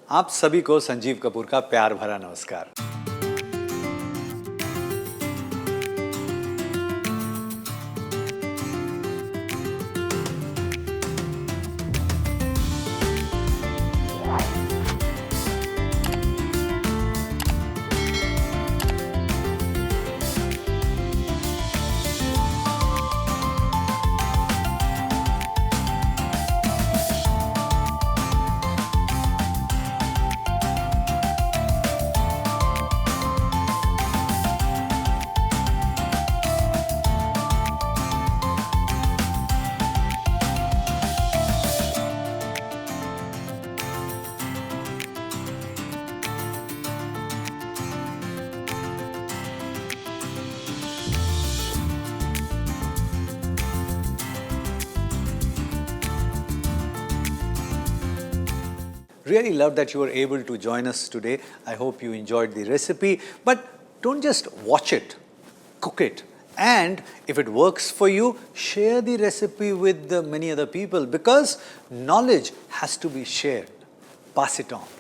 आप सभी को संजीव कपूर का प्यार भरा नमस्कार। Really love that you were able to join us today. I hope you enjoyed the recipe. But don't just watch it, cook it. And if it works for you, share the recipe with many other people because knowledge has to be shared. Pass it on.